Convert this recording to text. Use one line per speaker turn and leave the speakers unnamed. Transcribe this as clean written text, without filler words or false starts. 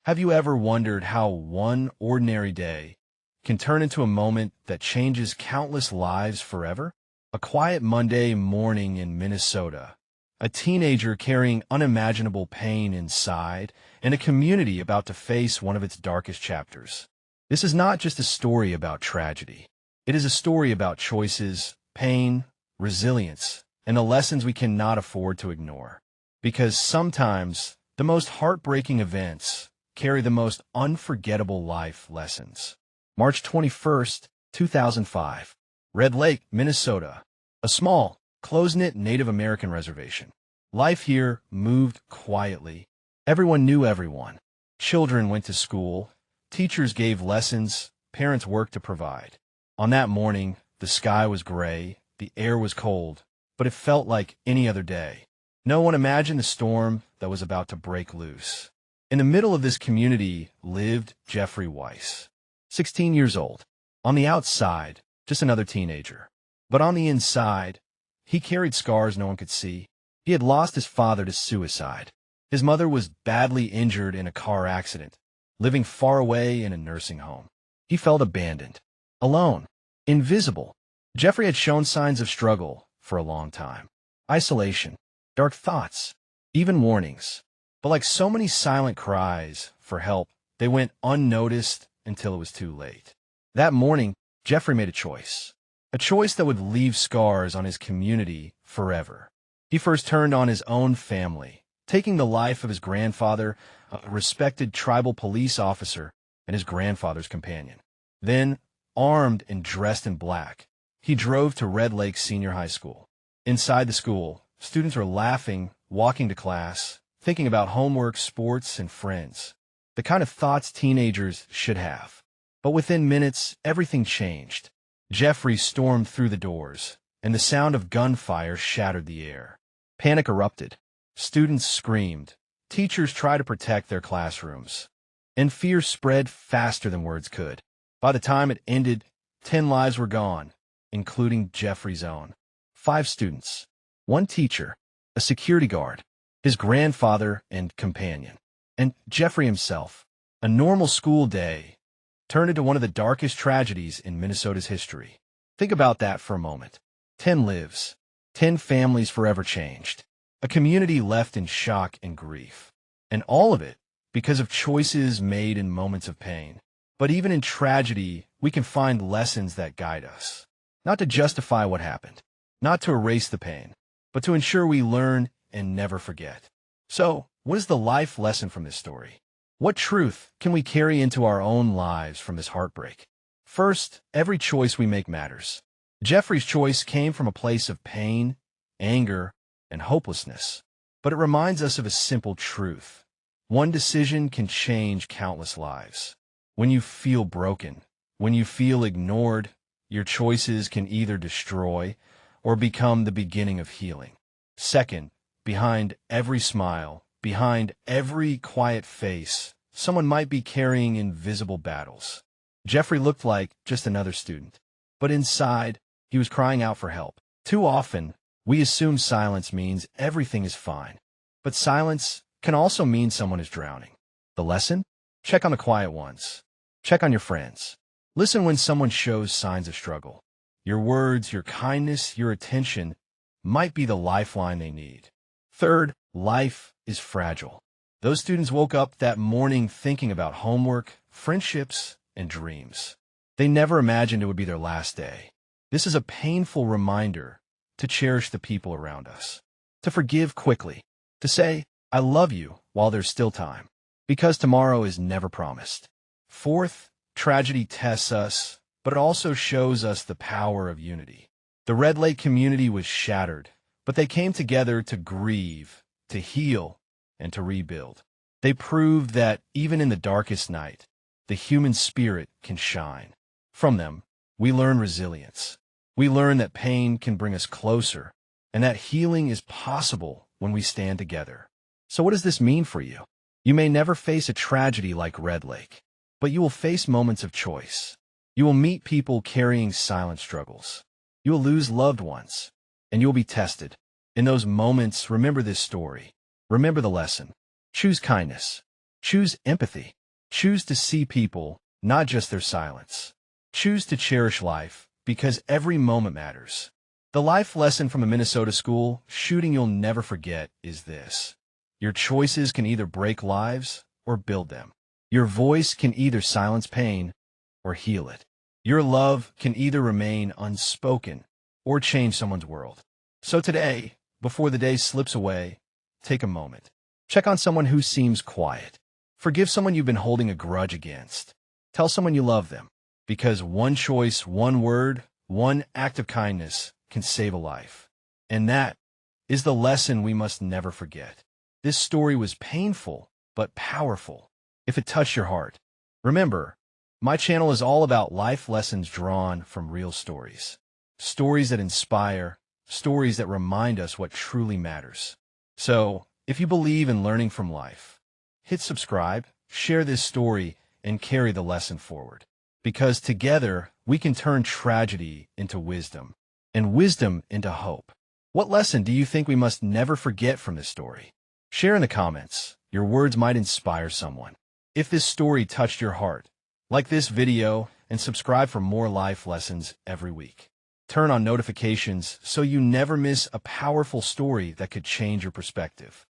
Have you ever wondered how one ordinary day can turn into a moment that changes countless lives forever? A quiet Monday morning in Minnesota, a teenager carrying unimaginable pain inside, and a community about to face one of its darkest chapters. This is not just a story about tragedy. It is a story about choices, pain, resilience, and the lessons we cannot afford to ignore. Because sometimes the most heartbreaking events carry the most unforgettable life lessons. March 21st, 2005. Red Lake, Minnesota. A small, close-knit Native American reservation. Life here moved quietly. Everyone knew everyone. Children went to school. Teachers gave lessons. Parents worked to provide. On that morning, the sky was gray. The air was cold. But it felt like any other day. No one imagined the storm that was about to break loose. In the middle of this community lived Jeffrey Weise, 16 years old. On the outside, just another teenager. But on the inside, he carried scars no one could see. He had lost his father to suicide. His mother was badly injured in a car accident, living far away in a nursing home. He felt abandoned, alone, invisible. Jeffrey had shown signs of struggle for a long time. Isolation, dark thoughts, even warnings. But like so many silent cries for help, they went unnoticed until it was too late. That morning, Jeffrey made a choice that would leave scars on his community forever. He first turned on his own family, taking the life of his grandfather, a respected tribal police officer, and his grandfather's companion. Then, armed and dressed in black, he drove to Red Lake Senior High School. Inside the school, students were laughing, walking to class, thinking about homework, sports, and friends. The kind of thoughts teenagers should have. But within minutes, everything changed. Jeffrey stormed through the doors, and the sound of gunfire shattered the air. Panic erupted. Students screamed. Teachers tried to protect their classrooms. And fear spread faster than words could. By the time it ended, 10 lives were gone, including Jeffrey's own. 5 students, 1 teacher, a security guard, his grandfather and companion, and Jeffrey himself. A normal school day turned into one of the darkest tragedies in Minnesota's history. Think about that for a moment. 10 lives, 10 families forever changed, a community left in shock and grief. And all of it because of choices made in moments of pain. But even in tragedy, we can find lessons that guide us. Not to justify what happened, not to erase the pain, but to ensure we learn and never forget. So, what is the life lesson from this story? What truth can we carry into our own lives from this heartbreak? First, every choice we make matters. Jeffrey's choice came from a place of pain, anger, and hopelessness. But it reminds us of a simple truth. One decision can change countless lives. When you feel broken, when you feel ignored, your choices can either destroy or become the beginning of healing. Second, behind every smile, behind every quiet face, someone might be carrying invisible battles. Jeffrey looked like just another student, but inside, he was crying out for help. Too often, we assume silence means everything is fine, but silence can also mean someone is drowning. The lesson? Check on the quiet ones. Check on your friends. Listen when someone shows signs of struggle. Your words, your kindness, your attention might be the lifeline they need. Third, life is fragile. Those students woke up that morning thinking about homework, friendships, and dreams. They never imagined it would be their last day. This is a painful reminder to cherish the people around us, to forgive quickly, to say, "I love you," while there's still time, because tomorrow is never promised. Fourth, tragedy tests us, but it also shows us the power of unity. The Red Lake community was shattered, but they came together to grieve, to heal, and to rebuild. They proved that even in the darkest night, the human spirit can shine. From them, we learn resilience. We learn that pain can bring us closer, and that healing is possible when we stand together. So what does this mean for you? You may never face a tragedy like Red Lake, but you will face moments of choice. You will meet people carrying silent struggles. You will lose loved ones, and you will be tested. In those moments, remember this story. Remember the lesson. Choose kindness. Choose empathy. Choose to see people, not just their silence. Choose to cherish life, because every moment matters. The life lesson from a Minnesota school shooting you'll never forget is this: your choices can either break lives or build them. Your voice can either silence pain or heal it. Your love can either remain unspoken or change someone's world. So today, before the day slips away, take a moment. Check on someone who seems quiet. Forgive someone you've been holding a grudge against. Tell someone you love them, because one choice, one word, one act of kindness can save a life. And that is the lesson we must never forget. This story was painful, but powerful. If it touched your heart, remember, my channel is all about life lessons drawn from real stories. Stories that inspire, stories that remind us what truly matters. So, if you believe in learning from life, hit subscribe, share this story, and carry the lesson forward. Because together, we can turn tragedy into wisdom, and wisdom into hope. What lesson do you think we must never forget from this story? Share in the comments. Your words might inspire someone. If this story touched your heart, like this video and subscribe for more life lessons every week. Turn on notifications so you never miss a powerful story that could change your perspective.